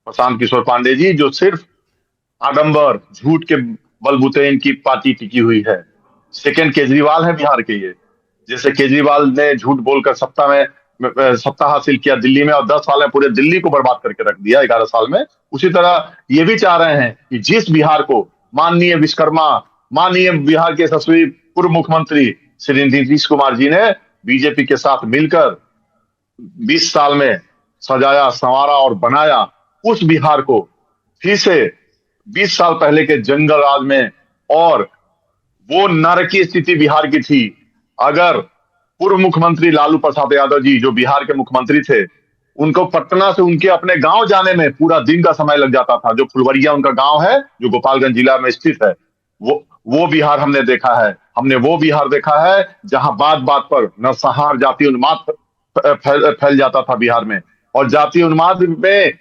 प्रशांत किशोर पांडे जी, जो सिर्फ आडंबर झूठ के बलबूते इनकी पार्टी टिकी हुई है। सेकंड केजरीवाल है बिहार के ये। जैसे केजरीवाल ने झूठ बोलकर सत्ता हासिल किया दिल्ली में, और 10 साल में पूरे दिल्ली को बर्बाद करके रख दिया 11 साल में। उसी तरह ये भी चाह रहे हैं कि जिस बिहार को माननीय विश्वकर्मा, माननीय बिहार के यशस्वी पूर्व मुख्यमंत्री श्री नीतीश कुमार जी ने बीजेपी के साथ मिलकर 20 साल में सजाया, संवारा और बनाया, उस बिहार को फिर से 20 साल पहले के जंगल राज में, और वो नरक की स्थिति बिहार की थी। अगर पूर्व मुख्यमंत्री लालू प्रसाद यादव जी, जो बिहार के मुख्यमंत्री थे, उनको पटना से उनके अपने गांव जाने में पूरा दिन का समय लग जाता था। जो फुलवरिया उनका गांव है, जो गोपालगंज जिला में स्थित है, वो बिहार हमने देखा है। हमने वो बिहार देखा है जहां बात बात पर नरसंहार, जाति उन्माद फैल जाता था बिहार में। और जाति उन्माद में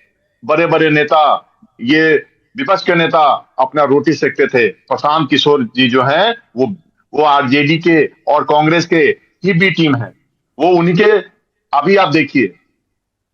बड़े बड़े नेता, ये विपक्ष के नेता अपना रोटी सेकते थे। प्रशांत किशोर जी जो हैं, वो आरजेडी के और कांग्रेस के ही बी टीम है। वो उन्हीं के, अभी आप देखिए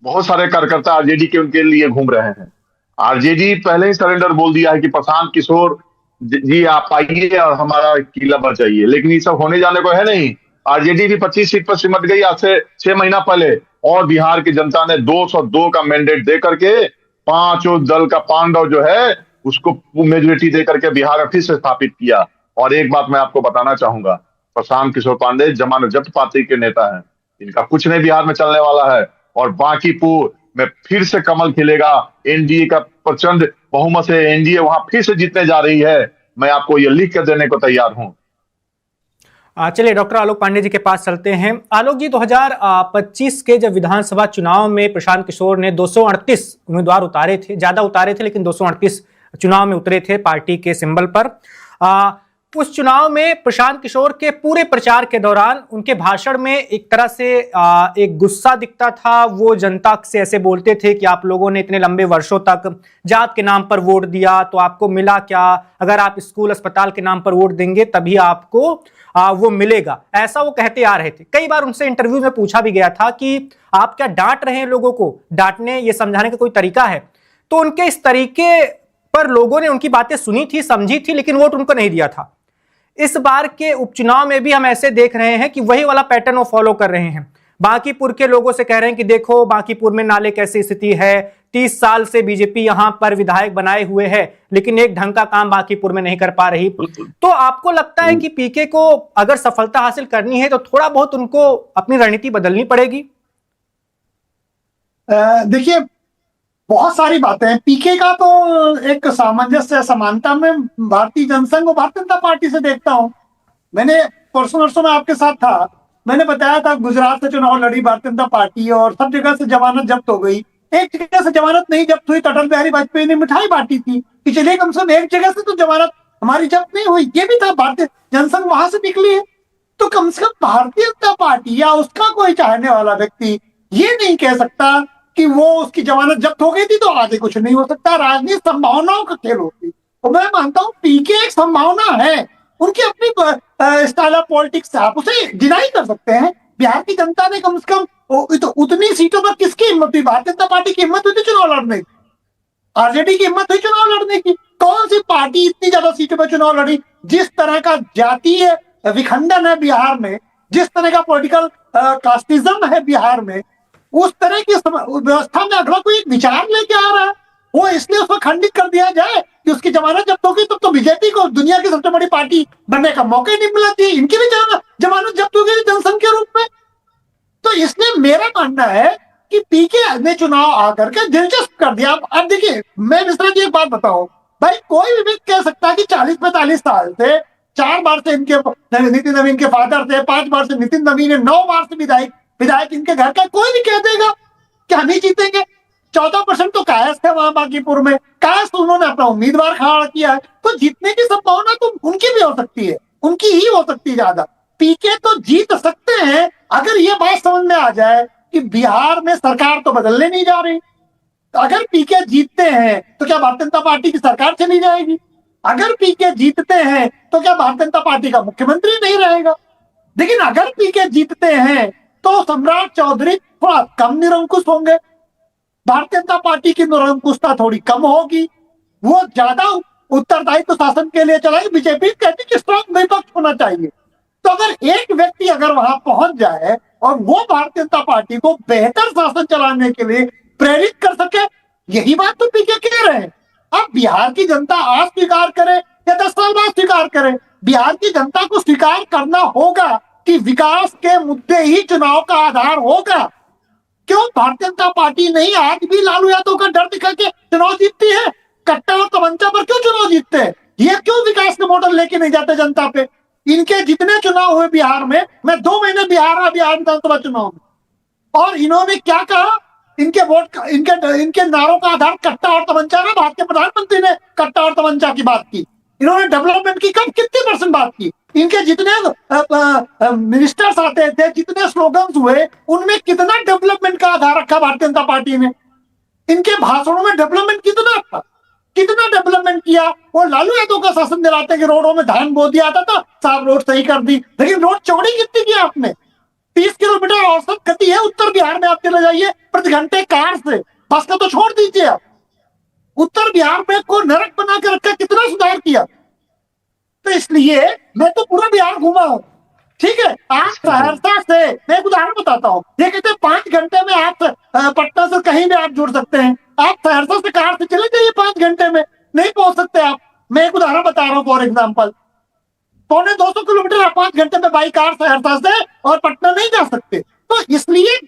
बहुत सारे कार्यकर्ता आरजेडी के उनके लिए घूम रहे हैं। आरजेडी पहले ही सरेंडर बोल दिया है कि प्रशांत किशोर जी आप आइए और हमारा किला बचाइए, लेकिन ये सब होने जाने को है नहीं। आरजेडी भी 25 सीट पर सिमट गई आज से 6 महीना पहले, और बिहार की जनता ने 202 का मैंडेट दे करके पांचों दल का पांडव जो है उसको मेजोरिटी दे करके बिहार में फिर से स्थापित किया। और एक बात मैं आपको बताना चाहूंगा, प्रशांत किशोर पांडे जमानत जब्त पार्टी के नेता हैं। इनका कुछ नहीं बिहार में चलने वाला है, और बांकीपुर में फिर से कमल खिलेगा। एनडीए का प्रचंड बहुमत से एनडीए वहां फिर से जीतने जा रही है। मैं आपको ये लिख कर देने को तैयार हूं। चलिए डॉक्टर आलोक पांडे जी के पास चलते हैं। आलोक जी, 2025 के जब विधानसभा चुनाव में प्रशांत किशोर ने 238 उम्मीदवार उतारे थे, ज्यादा उतारे थे लेकिन 238 चुनाव में उतरे थे पार्टी के सिंबल पर। उस चुनाव में प्रशांत किशोर के पूरे प्रचार के दौरान उनके भाषण में एक तरह से एक गुस्सा दिखता था। वो जनता से ऐसे बोलते थे कि आप लोगों ने इतने लंबे वर्षों तक जात के नाम पर वोट दिया तो आपको मिला क्या? अगर आप स्कूल अस्पताल के नाम पर वोट देंगे तभी आपको वो मिलेगा, ऐसा वो कहते आ रहे थे। कई बार उनसे इंटरव्यू में पूछा भी गया था कि आप क्या डांट रहे हैं लोगों को? डांटने, ये समझाने का कोई तरीका है? तो उनके इस तरीके पर लोगों ने उनकी बातें सुनी थी, समझी थी, लेकिन वोट उनको नहीं दिया था। इस बार के उपचुनाव में भी हम ऐसे देख रहे हैं कि वही वाला पैटर्न वो फॉलो कर रहे हैं। बांकीपुर के लोगों से कह रहे हैं कि देखो बांकीपुर में नाले कैसी स्थिति है, 30 साल से बीजेपी यहां पर विधायक बनाए हुए है, लेकिन एक ढंग का काम बांकीपुर में नहीं कर पा रही। तो आपको लगता है कि पीके को अगर सफलता हासिल करनी है तो थोड़ा बहुत उनको अपनी रणनीति बदलनी पड़ेगी? देखिए, बहुत सारी बातें हैं। पीके का तो एक सामंजस्य, समानता में भारतीय जनसंघ और भारतीय जनता पार्टी से देखता हूं। मैंने परसों में आपके साथ था, मैंने बताया था गुजरात से चुनाव लड़ी भारतीय जनता पार्टी और सब जगह से जमानत जब्त हो गई। एक जगह से जमानत नहीं जब्त हुई, अटल बिहारी वाजपेयी ने मिठाई बांटी थी कि चलिए कम से कम एक जगह से तो जमानत हमारी जब्त नहीं हुई। ये भी था, भारतीय जनसंघ वहां से निकली है। तो कम से कम भारतीय जनता पार्टी या उसका कोई चाहने वाला व्यक्ति ये नहीं कह सकता कि वो उसकी जमानत जब्त हो गई थी तो आगे कुछ नहीं हो सकता। राजनीति संभावनाओं का खेल होती है, और मैं मानता हूं पीके एक संभावना है। उनकी अपनी स्टाइल ऑफ पॉलिटिक्स है, आप उसे डिनाई कर सकते हैं। बिहार की जनता ने कम से कम तो उतनी सीटों पर किसकी हिम्मत हुई? भारतीय जनता पार्टी की हिम्मत हुई थी चुनाव लड़ने की, आरजेडी की हिम्मत हुई चुनाव लड़ने की। कौन सी पार्टी इतनी ज्यादा सीटों पर चुनाव लड़ी? जिस तरह का जातीय विखंडन है बिहार में, जिस तरह का पॉलिटिकल कास्टिज्म है बिहार में, उस तरह की व्यवस्था में अगला कोई एक विचार लेके आ रहा है, वो इसलिए उसको खंडित कर दिया जाए कि उसकी जमानत जब्त होगी। तो बीजेपी को दुनिया की सबसे बड़ी पार्टी बनने का मौका ही नहीं मिला थी। इनकी भी जमानत जब्त हो गई जनसंघ के रूप में। तो इसलिए मेरा मानना है कि पीके ने चुनाव आकर के दिलचस्प कर दिया। अब देखिए, मैं मिश्रा जी एक बात बताऊं, भाई कोई भी कह सकता है कि 40-45 साल से 4 बार से इनके नितिन नवीन के फादर थे, 5 बार से नितिन नवीन है, 9 बार से विधायक इनके घर का, कोई भी कह देगा कि हम ही जीतेंगे। 14% तो कायस थे वहां बांकीपुर में, कायस तो उन्होंने अपना उम्मीदवार खड़ा किया है। तो जीतने की संभावना तो उनकी भी हो सकती है, उनकी ही हो सकती है ज्यादा। पीके तो जीत सकते हैं अगर ये बात समझ में आ जाए कि बिहार में सरकार तो बदलने नहीं जा रही। तो अगर पीके जीतते हैं तो क्या भारतीय जनता पार्टी की सरकार चली जाएगी? अगर पीके जीतते हैं तो क्या भारतीय जनता पार्टी का मुख्यमंत्री नहीं रहेगा? लेकिन अगर पीके जीतते हैं तो सम्राट चौधरी थोड़ा कम निरंकुश होंगे, भारतीय जनता पार्टी की निरंकुशता थोड़ी कम होगी, वो ज्यादा उत्तरदायित्व शासन के लिए चलाएगी। बीजेपी कहती कि स्ट्रांग विपक्ष होना चाहिए। तो अगर एक व्यक्ति अगर वहां पहुंच जाए और वो भारतीय जनता पार्टी को बेहतर शासन चलाने के लिए प्रेरित कर सके, यही बात तो पीके कह रहे हैं। अब बिहार की जनता आज स्वीकार करे या 10 साल बाद स्वीकार करे, बिहार की जनता को स्वीकार करना होगा कि विकास के मुद्दे ही चुनाव का आधार होगा। क्यों भारतीय जनता पार्टी नहीं आज भी लालू यादव का डर दिखा के चुनाव जीतती है? कट्टा और तमंचा पर क्यों चुनाव जीतते हैं? ये क्यों विकास के मॉडल लेके नहीं जाते जनता पे? इनके जितने चुनाव हुए बिहार में, मैं 2 महीने बिहार विधानसभा चुनाव में, और इन्होंने क्या कहा? इनके वोट इनके नारों का आधार कट्टा और तमंचा ना। भारत के प्रधानमंत्री ने कट्टा और तमंचा की बात की। इन्होंने डेवलपमेंट की कब कितनी % बात की? इनके जितने मिनिस्टर्स आते थे, जितने स्लोगन्स हुए, उनमें कितना डेवलपमेंट का आधार रखा भारतीय जनता पार्टी ने? इनके भाषणों में डेवलपमेंट कितना था? कितना डेवलपमेंट किया? वो लालू यादव का शासन दिलाते कि रोडों में धान बो दिया था, साहब रोड सही कर दी, लेकिन रोड चौड़ी कितनी की आपने? 30 किलोमीटर औसत गति है उत्तर बिहार में, आप चले जाइए प्रति घंटे कार से, बस का तो छोड़ दीजिए आप। उत्तर बिहार में को नरक बना के रखा, कितना सुधार किया। तो इसलिए मैं तो पूरा बिहार घूमा हूं, ठीक है। आप सहरसा से, मैं एक उदाहरण बताता हूँ, ये कहते हैं 5 घंटे में आप पटना से कहीं भी आप जुड़ सकते हैं। आप सहरसा से कार से चले जाइए, 5 घंटे में नहीं पहुंच सकते आप। मैं एक उदाहरण बता रहा हूँ, फॉर एग्जाम्पल, 250 किलोमीटर आप 5 घंटे में बाई कार सहरसा से और पटना नहीं जा सकते। तो इसलिए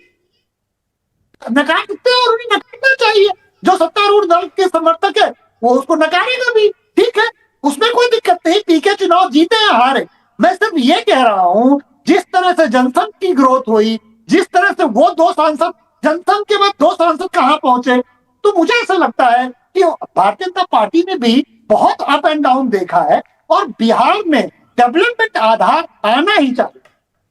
नकार सकते हैं और उन्हें नकारना चाहिए। जो सत्तारूढ़ दल के समर्थक है वो उसको नकारेगा भी, ठीक है, उसमें कोई दिक्कत नहीं। पीके चुनाव जीते या हारे, मैं सिर्फ ये कह रहा हूं, जिस तरह से जनसंघ की ग्रोथ हुई, जिस तरह से वो 2 सांसद, जनसंघ के बाद 2 सांसद कहां पहुंचे, तो मुझे ऐसा लगता है कि भारतीय जनता पार्टी ने भी बहुत अप एंड डाउन देखा है। और बिहार में डेवलपमेंट आधार आना ही चाहिए।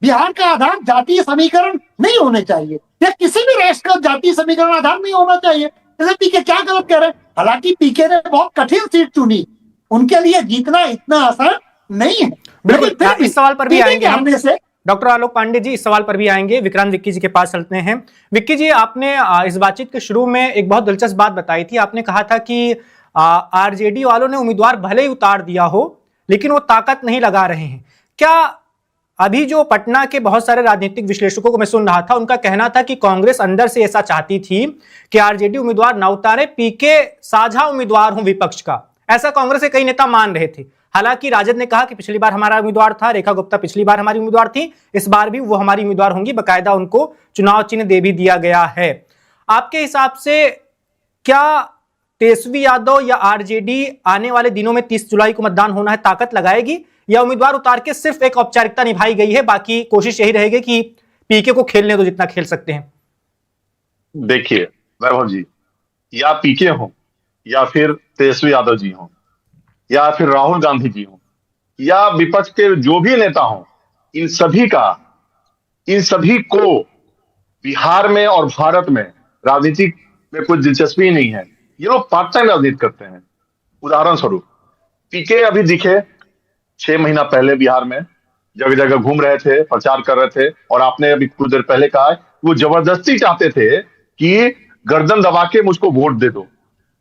बिहार का आधार जातीय समीकरण नहीं होने चाहिए, या किसी भी राष्ट्र का जातीय समीकरण आधार नहीं होना चाहिए। जैसे पीके क्या गलत कह रहे हैं? हालांकि पीके ने बहुत कठिन सीट चुनी, उनके लिए जीतना इतना आसान नहीं है। बिल्कुल, इस सवाल पर भी आएंगे हम। से डॉक्टर आलोक पांडे जी, इस सवाल पर भी आएंगे। विक्रांत विक्की जी के पास चलते हैं। विक्की जी, आपने इस बातचीत के शुरू में एक बहुत दिलचस्प बात बताई थी। आपने कहा था कि आरजेडी वालों ने उम्मीदवार भले ही उतार दिया हो, लेकिन वो ताकत नहीं लगा रहे हैं। क्या अभी जो पटना के बहुत सारे राजनीतिक विश्लेषकों को मैं सुन रहा था, उनका कहना था कि कांग्रेस अंदर से ऐसा चाहती थी कि आरजेडी उम्मीदवार ना उतारे, पीके साझा उम्मीदवार हो विपक्ष का। ऐसा कांग्रेस के कई नेता मान रहे थे। हालांकि राजद ने कहा कि पिछली बार हमारा उम्मीदवार था, रेखा गुप्ता पिछली बार हमारी उम्मीदवार थी, इस बार भी वो हमारी उम्मीदवार होंगी, बकायदा उनको चुनाव चिन्ह दे भी दिया गया है। आपके हिसाब से क्या तेजस्वी यादव या आरजेडी आने वाले दिनों में 30 जुलाई को मतदान होना है, ताकत लगाएगी, या उम्मीदवार उतार के सिर्फ एक औपचारिकता निभाई गई है, बाकी कोशिश यही रहेगी कि पीके को खेलने दो जितना खेल सकते हैं? देखिए वैभव जी, या पीके हो, या फिर तेजस्वी यादव जी हो, या फिर राहुल गांधी जी हो, या विपक्ष के जो भी नेता हो, इन सभी को बिहार में और भारत में राजनीति में कोई दिलचस्पी नहीं है। ये लोग पार्ट टाइम राजनीति करते हैं। उदाहरण स्वरूप पीके अभी दिखे 6 महीना पहले बिहार में जगह जगह घूम रहे थे, प्रचार कर रहे थे, और आपने अभी कुछ देर पहले कहा वो जबरदस्ती चाहते थे कि गर्दन दबा के मुझको वोट दे दो,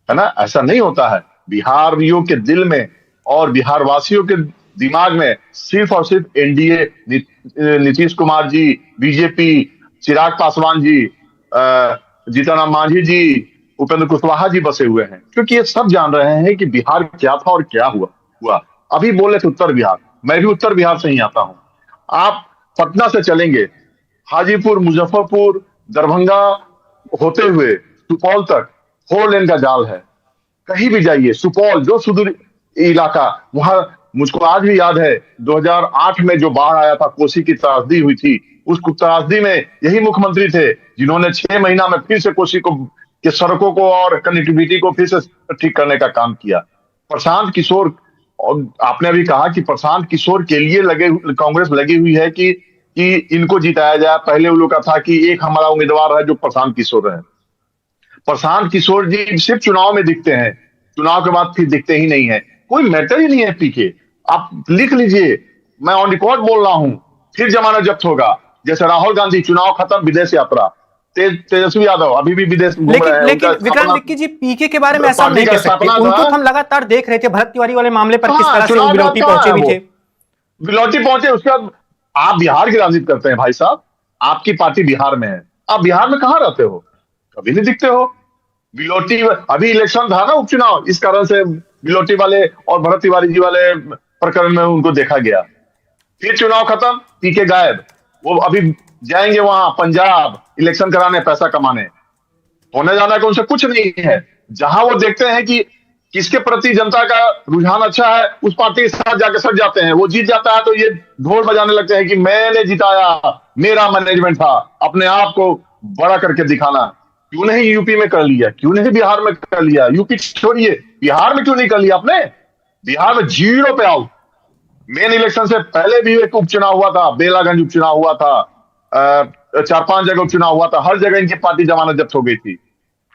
है ना। ऐसा नहीं होता है। बिहारियों के दिल में और बिहार वासियों के दिमाग में सिर्फ और सिर्फ एनडीए, नीतीश कुमार जी, बीजेपी, चिराग पासवान जी, जीतन राम मांझी जी, उपेंद्र कुशवाहा जी बसे हुए हैं, क्योंकि ये सब जान रहे हैं कि बिहार क्या था और क्या हुआ। अभी बोले थे उत्तर बिहार, मैं भी उत्तर बिहार से ही आता हूं। आप पटना से चलेंगे, हाजीपुर, मुजफ्फरपुर, दरभंगा होते हुए सुपौल तक 4 लेन का जाल है। कहीं भी जाइए, सुपौल जो सुदूर इलाका, वहां मुझको आज भी याद है 2008 में जो बाढ़ आया था, कोसी की त्रासदी हुई थी, उस त्रासदी में यही मुख्यमंत्री थे जिन्होंने 6 महीना में फिर से कोसी को के सड़कों को और कनेक्टिविटी को फिर से ठीक करने का काम किया। प्रशांत किशोर, और आपने अभी कहा कि प्रशांत किशोर के लिए कांग्रेस लगी हुई है कि इनको जिताया जाए। पहले उन लोग का था कि एक हमारा उम्मीदवार है जो प्रशांत किशोर है। प्रशांत किशोर जी सिर्फ चुनाव में दिखते हैं, चुनाव के बाद फिर दिखते ही नहीं है। कोई मैटर ही नहीं है पीके। आप लिख लीजिए, मैं ऑन रिकॉर्ड बोल रहा हूं, फिर जमानत जब्त होगा। जैसे राहुल गांधी, चुनाव खत्म, विदेश यात्रा, तेजस्वी यादव अभी भी विदेश में घूम रहे हैं। लेकिन विक्रांत विक्की जी, पीके के बारे में ऐसा नहीं कह सकते, उनको तो हम लगातार देख रहे थे भरत तिवारी वाले मामले पर किस तरह से वो बिलौटी पहुंचे भी थे। बिलौटी पहुंचे, उसके बाद आप बिहार की राजनीति करते हैं भाई साहब, आपकी पार्टी बिहार में है, आप बिहार में कहां रहते हो, कभी नहीं दिखते हो। बिलौटी अभी इलेक्शन था ना, उपचुनाव, इस कारण से बिलौटी वाले और भरत तिवारी जी वाले प्रकरण में उनको देखा गया। फिर चुनाव खत्म, पीके गायब। वो अभी जाएंगे वहां पंजाब इलेक्शन कराने, पैसा कमाने, होने जाना का उनसे कुछ नहीं है। जहां वो देखते हैं कि किसके प्रति जनता का रुझान अच्छा है, उस पार्टी के साथ जाके सट जाते हैं। वो जीत जाता है तो ये ढोल बजाने लगते हैं कि मैंने जिताया, मेरा मैनेजमेंट था, अपने आप को बड़ा करके दिखाना। क्यों नहीं यूपी में कर लिया, क्यों नहीं बिहार में कर लिया? यूपी छोड़िए, बिहार में क्यों नहीं कर लिया आपने? बिहार में 0 पे आउट। मेन इलेक्शन से पहले भी एक उपचुनाव हुआ था, बेलागंज उपचुनाव हुआ था, 4-5 जगह उपचुनाव हुआ था, हर जगह इनकी पार्टी जमानत जब्त हो गई थी।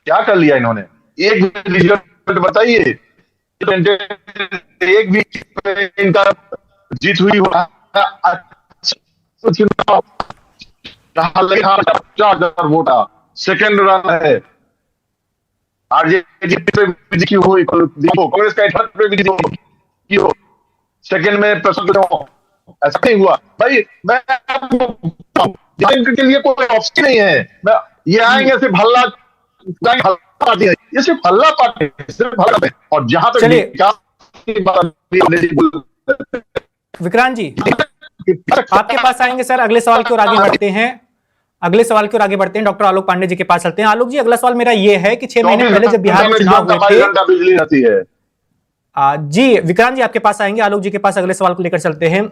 क्या कर लिया इन्होंने? एक रिजल्ट बताइए, एक भी इनका जीत हुई हो चुनाव, 4,000 वोट, सेकेंड रन है। आरजेडी पे विजय की हुई, कांग्रेस का 78 पे विजय हो, सेकेंड में प्रसन्न, ऐसा नहीं हुआ भाई। मैं इनके लिए कोई ऑप्शन नहीं है। मैं ये आएंगे सिर्फ हल्ला पार्टी है, ये सिर्फ हल्ला पार्टी है, सिर्फ हल्ला है। और जहां तक विक्रांत जी आपके पास आएंगे सर, अगले सवाल की ओर आगे बढ़ते हैं। अगले सवाल की ओर आगे बढ़ते हैं, डॉक्टर आलोक पांडे जी के पास चलते हैं। आलोक जी, अगला सवाल मेरा ये है कि 6 महीने पहले जब बिहार में चुनाव हुए थे, बिजली रहती है। जी विक्रांत जी आपके पास आएंगे, आलोक जी के पास अगले सवाल को लेकर चलते हैं।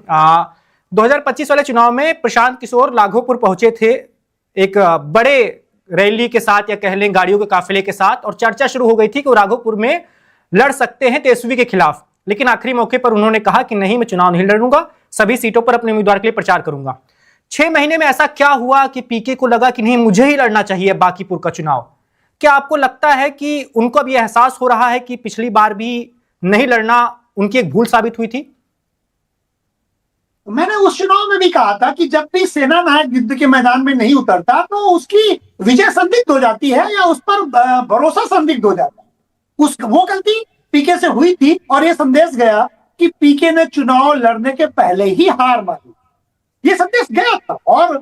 2025 वाले चुनाव में प्रशांत किशोर राघोपुर पहुंचे थे एक बड़े रैली के साथ, या कह लें गाड़ियों के काफिले के साथ, और चर्चा शुरू हो गई थी कि वो राघोपुर में लड़ सकते हैं तेजस्वी के खिलाफ। लेकिन आखिरी मौके पर उन्होंने कहा कि नहीं, मैं चुनाव नहीं लड़ूंगा, सभी सीटों पर अपने उम्मीदवार के लिए प्रचार करूंगा। 6 महीने में ऐसा क्या हुआ कि पीके को लगा कि नहीं, मुझे ही लड़ना चाहिए बांकीपुर का चुनाव? क्या आपको लगता है कि उनको अब यह एहसास हो रहा है कि पिछली बार भी नहीं लड़ना उनकी एक भूल साबित हुई थी? मैंने उस चुनाव में भी कहा था कि जब भी सेना नायक युद्ध के मैदान में नहीं उतरता तो उसकी विजय संदिग्ध हो जाती है, या उस पर भरोसा संदिग्ध हो जाता है। वो गलती पीके से हुई थी, और यह संदेश गया कि पीके ने चुनाव लड़ने के पहले ही हार मानी। ये संदेश गया था, और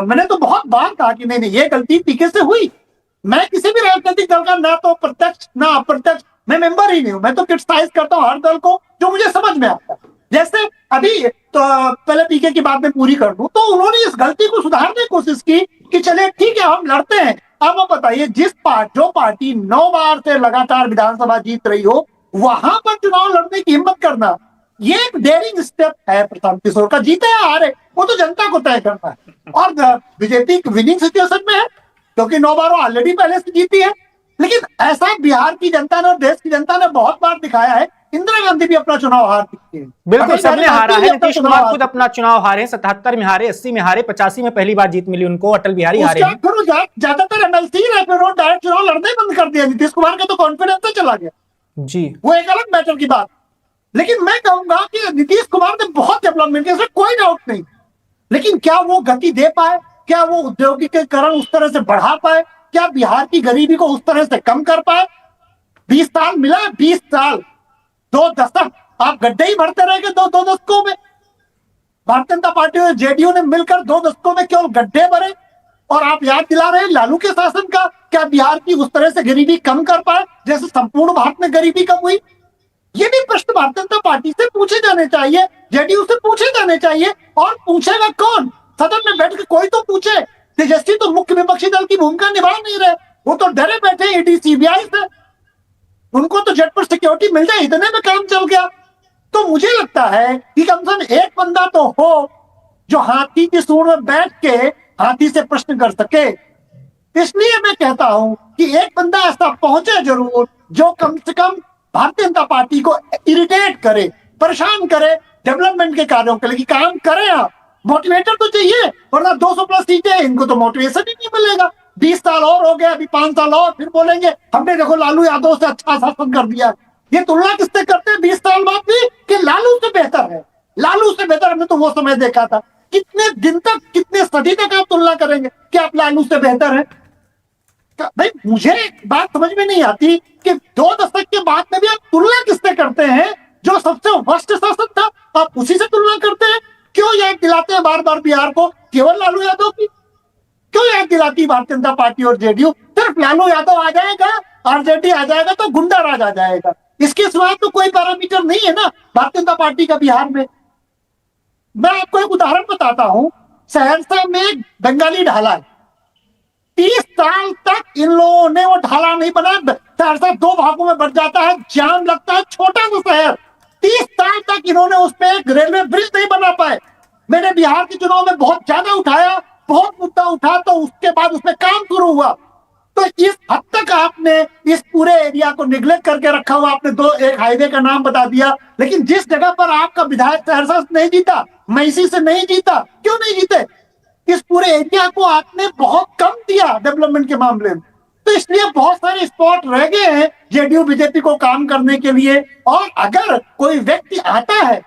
मैंने तो बहुत बार कहा कि नहीं, ये गलती पीके से हुई। मैं किसी भी राजनीतिक दल का ना तो प्रत्यक्ष ना अप्रत्यक्ष, मैं मेंबर ही नहीं हूं, मैं तो क्रिटिसाइज करता हूं हर दल को जो मुझे समझ में आता है। जैसे अभी तो पहले पीके की बात मैं पूरी कर दूं, तो उन्होंने इस गलती को सुधारने की कोशिश की कि चले ठीक है, हम लड़ते हैं। अब आप बताइए, जो पार्टी 9 बार से लगातार विधानसभा जीत रही हो, वहां पर चुनाव लड़ने की हिम्मत करना, ये एक डेयरिंग स्टेप है प्रशांत किशोर का। जीते या हारे वो तो जनता को तय करना है, और बीजेपी विनिंग सिचुएशन में है क्योंकि 9 बार ऑलरेडी पहले से जीती है। लेकिन ऐसा बिहार की जनता ने और देश की जनता ने बहुत बार दिखाया है। इंदिरा गांधी भी अपना चुनाव हार चुकी है, बिल्कुल सबने हारा है। नीतीश कुमार खुद अपना चुनाव हारे, 77 में हारे, 80 में हारे, 85 में पहली बार जीत मिली उनको, अटल बिहारी हारे। ज्यादातर एमएलसी डायरेक्ट चुनाव लड़ने बंद कर दिया। नीतीश कुमार का तो कॉन्फिडेंस तो चला गया जी, वो एक अलग मैटर की बात। लेकिन मैं कहूंगा कि नीतीश कुमार ने बहुत डेवलपमेंट किया, इसमें कोई डाउट नहीं। लेकिन क्या वो गति दे पाए? क्या वो औद्योगिकीकरण उस तरह से बढ़ा पाए? क्या बिहार की गरीबी को उस तरह से कम कर पाए? 20 साल मिला, 20 साल, 2 दशक आप गड्ढे ही भरते रह गए। 2 दशकों में भारतीय जनता पार्टी और जेडीयू ने मिलकर 2 दशकों में केवल गड्ढे भरे, और आप याद दिला रहे हैं लालू के शासन का। क्या बिहार की उस तरह से गरीबी कम कर पाए जैसे संपूर्ण भारत में गरीबी कम हुई? ये भी प्रश्न भारतीय जनता पार्टी से पूछे जाने चाहिए, जेडीयू से पूछे जाने चाहिए। और पूछेगा कौन? सदन में बैठ के कोई तो पूछे। तेजस्वी तो मुख्य विपक्षी दल की भूमिका निभा नहीं रहे, वो तो डरे बैठे ईडी सीबीआई से। उनको तो झटपट सिक्योरिटी मिल जाए, इतने में काम चल गया। तो मुझे लगता है कि कम से कम एक बंदा तो हो जो हाथी की सूंड में बैठ के हाथी से प्रश्न कर सके। इसलिए मैं कहता हूं कि एक बंदा ऐसा पहुंचे जरूर जो कम से कम भारतीय जनता पार्टी को इरिटेट करे, परेशान करे डेवलपमेंट के कार्यों के लिए कि काम करें। आप मोटिवेटर तो चाहिए, वरना 200 प्लस सीटें, इनको तो मोटिवेशन ही नहीं मिलेगा। 20 साल और हो गया, अभी 5 साल और, फिर बोलेंगे हमने देखो लालू यादव से अच्छा शासन कर दिया। ये तुलना किससे करते हैं 20 साल बाद भी कि लालू से बेहतर है, लालू से बेहतर। हमने तो वो समय देखा था। कितने दिन तक, कितने सदी तक आप तुलना करेंगे कि आप लालू से बेहतर हैं? भाई मुझे एक बात समझ में नहीं आती कि 2 दशक के बाद में भी आप तुलना किससे करते हैं? जो सबसे वर्स्ट शासक था आप उसी से तुलना करते हैं। क्यों याद दिलाते हैं बार बार बिहार को? केवल लालू यादव की क्यों याद दिलाती भारतीय जनता पार्टी और जेडीयू? सिर्फ लालू यादव आ जाएगा, आरजेडी आ जाएगा तो गुंडा राज आ जाएगा, इसके सिवा तो कोई पैरामीटर नहीं है ना भारतीय जनता पार्टी का बिहार में। मैं आपको एक उदाहरण बताता हूं। सहरसा में बंगाली ढाला है, 30 साल तक इन लोगों ने वो ढाला नहीं बनाया। सहरसा 2 भागों में बढ़ जाता है, जाम लगता है, छोटा सा शहर, 30 साल तक इन्होंने उस पर एक रेलवे ब्रिज नहीं बना पाए। मैंने बिहार के चुनाव में बहुत ज्यादा उठाया, बहुत मुद्दा उठा, तो उसके बाद उसमें काम शुरू हुआ। तो इस हद तक आपने इस पूरे एरिया को निगलेक्ट करके रखा हुआ। आपने एक हाईवे का नाम बता दिया, लेकिन जिस जगह पर आपका विधायक सहरसा से नहीं जीता, मैसी से नहीं जीता, क्यों नहीं जीते? इस पूरे एरिया को आपने बहुत कम दिया डेवलपमेंट के मामले में। तो इसलिए बहुत सारे स्पॉट रह गए हैं जेडीयू बीजेपी को काम करने के लिए। और अगर कोई व्यक्ति आता है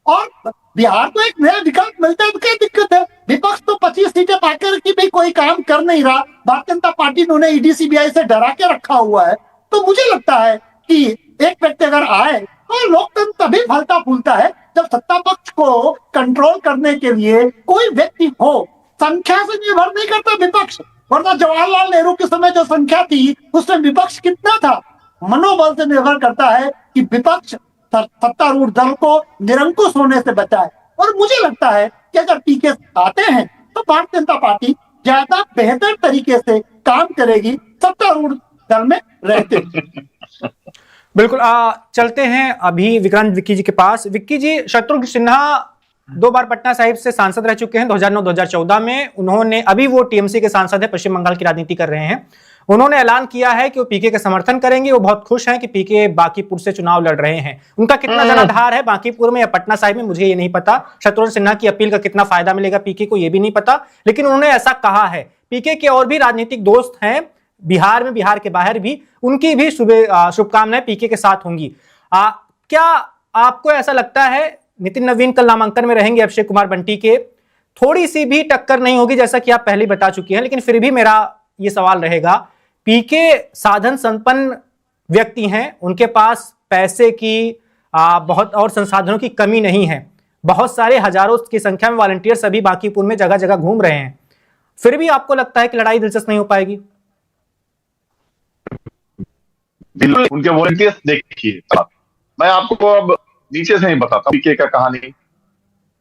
और बिहार को एक नया विकल्प मिलता है तो क्या दिक्कत है? विपक्ष तो 25 सीटें पाकर की भी कोई काम कर नहीं रहा। भारतीय जनता पार्टी ने उन्हें ईडी सीबीआई से डरा के रखा हुआ है। तो मुझे लगता है कि एक व्यक्ति अगर आए तो लोकतंत्र तभी फलता फूलता है जब सत्ता पक्ष को कंट्रोल करने के लिए कोई व्यक्ति हो। संख्या से निर्भर नहीं करता विपक्ष, वरना जवाहरलाल नेहरू के समय जो संख्या थी उसमें विपक्ष कितना था? मनोबल से निर्भर करता है कि विपक्ष सत्तारूढ़ दल को निरंकुश होने से बचाए। और मुझे लगता है कि अगर पीके आते हैं तो भारतीय जनता पार्टी ज्यादा बेहतर तरीके से काम करेगी सत्तारूढ़ दल में रहते। बिल्कुल। चलते हैं अभी विक्रांत विक्की जी के पास। विक्की जी, शत्रुघ्न सिन्हा 2 बार पटना साहिब से सांसद रह चुके हैं, 2009-2014 में। उन्होंने, अभी वो टीएमसी के सांसद है, पश्चिम बंगाल की राजनीति कर रहे हैं। उन्होंने ऐलान किया है कि वो पीके का समर्थन करेंगे। वो बहुत खुश हैं कि पीके बांकीपुर से चुनाव लड़ रहे हैं। उनका कितना जनाधार है बांकीपुर में या पटना साहिब में, मुझे ये नहीं पता। शत्रुघ्न सिन्हा की अपील का कितना फायदा मिलेगा पीके को, ये भी नहीं पता। लेकिन उन्होंने ऐसा कहा है। पीके के और भी राजनीतिक दोस्त हैं बिहार में, बिहार के बाहर भी, उनकी भी शुभकामनाएं पीके के साथ होंगी। क्या आपको ऐसा लगता है नितिन नवीन कल नामांकन में रहेंगे, अभिषेक कुमार बंटी के थोड़ी सी भी टक्कर नहीं होगी, जैसा कि आप पहले बता चुके हैं, लेकिन फिर भी मेरा यह सवाल रहेगा, पीके साधन संपन्न व्यक्ति हैं, उनके पास पैसे की बहुत और संसाधनों की कमी नहीं है, बहुत सारे हजारों की संख्या में वॉलंटियर्स अभी बांकीपुर में जगह जगह घूम रहे हैं, फिर भी आपको लगता है कि लड़ाई दिलचस्प नहीं हो पाएगी? बिल्कुल, उनके वॉलंटियर्स देखिए, मैं आपको अब नीचे से ही बताता हूं पीके का कहानी।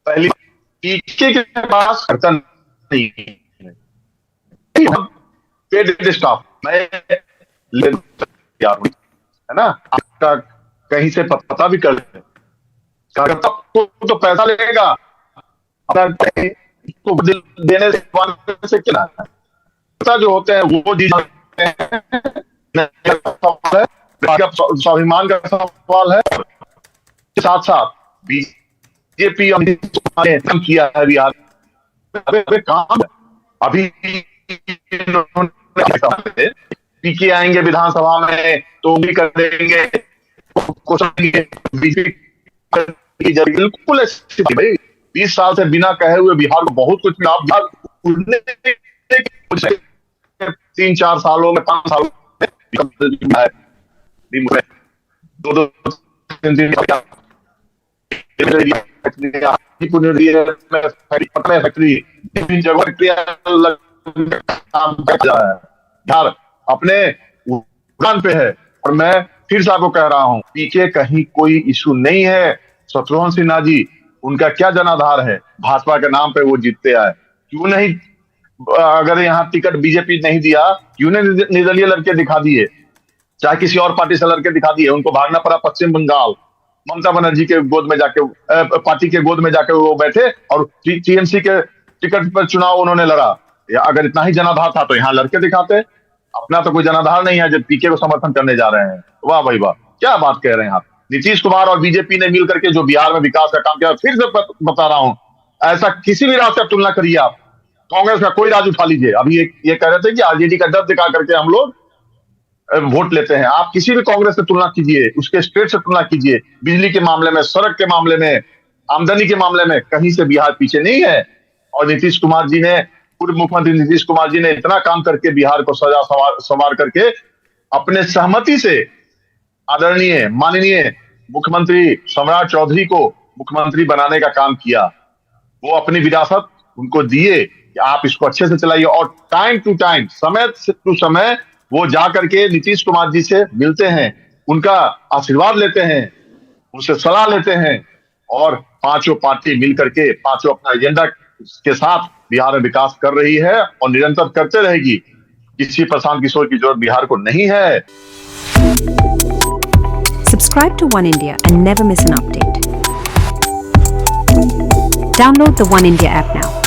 पहली, पीके के पास खर्चा नहीं है, पेड स्टाफ मैं यार है ना, आपका कहीं से पता भी कर तो पैसा लेगा, तो देने से क्या जो होते हैं वो दी जाते हैं, स्वाभिमान का सवाल है। साथ साथ बीजेपी ने काम किया है बिहार में, काम अभी पीके आएंगे विधानसभा में तो भी कर देंगे, बिल्कुल भाई 20 साल से बिना कहे हुए बिहार को बहुत कुछ मिला। 3-4 सालों में 5 सालों में 2-3 फैक्ट्री अपने उड़ान पे है। और मैं फिर से आपको कह रहा हूं, पीके कहीं कोई इशू नहीं है। शत्रुघ्न सिन्हा जी, उनका क्या जनाधार है, भाजपा के नाम पे वो जीतते आए, क्यों नहीं? अगर यहाँ टिकट बीजेपी नहीं दिया, क्यों नहीं निर्दलीय लड़के दिखा दिए, चाहे किसी और पार्टी से लड़के दिखा दिए? उनको भागना पड़ा पश्चिम बंगाल, ममता बनर्जी के गोद में जाके, पार्टी के गोद में जाके वो बैठे और टीएमसी के टिकट पर चुनाव उन्होंने लड़ा। अगर इतना ही जनाधार था तो यहाँ लड़के दिखाते। अपना तो कोई जनाधार नहीं है जब पीके को समर्थन करने जा रहे हैं। वाह भाई वाह, क्या बात कह रहे हैं आप। नीतीश कुमार और बीजेपी ने मिलकर के जो बिहार में विकास का काम किया, फिर से बता रहा हूं, ऐसा किसी भी राज से तुलना करिए आप, कांग्रेस का कोई राज उठा लीजिए। अभी ये कह रहे थे कि आरजेडी का डर दिखा करके हम लोग वोट लेते हैं। आप किसी भी कांग्रेस से तुलना कीजिए, उसके स्टेट से तुलना कीजिए, बिजली के मामले में, सड़क के मामले में, आमदनी के मामले में, कहीं से बिहार पीछे नहीं है। और नीतीश कुमार जी ने पूर्व मुख्यमंत्री नीतीश कुमार जी ने इतना काम करके बिहार को सजा संवार करके अपने सहमति से आदरणीय माननीय मुख्यमंत्री सम्राट चौधरी को मुख्यमंत्री बनाने का काम किया। वो अपनी विरासत उनको दिए कि आप इसको अच्छे से चलाइए, और टाइम टू टाइम, समय टू समय वो जा करके नीतीश कुमार जी से मिलते हैं, उनका आशीर्वाद लेते हैं, उनसे सलाह लेते हैं, और पांचों पार्टी मिलकर के पांचों अपना एजेंडा के साथ बिहार में विकास कर रही है और निरंतर करते रहेगी। किसी प्रशांत किशोर की जरूरत बिहार को नहीं है। Subscribe to One India and never miss an update. Download the One India app now.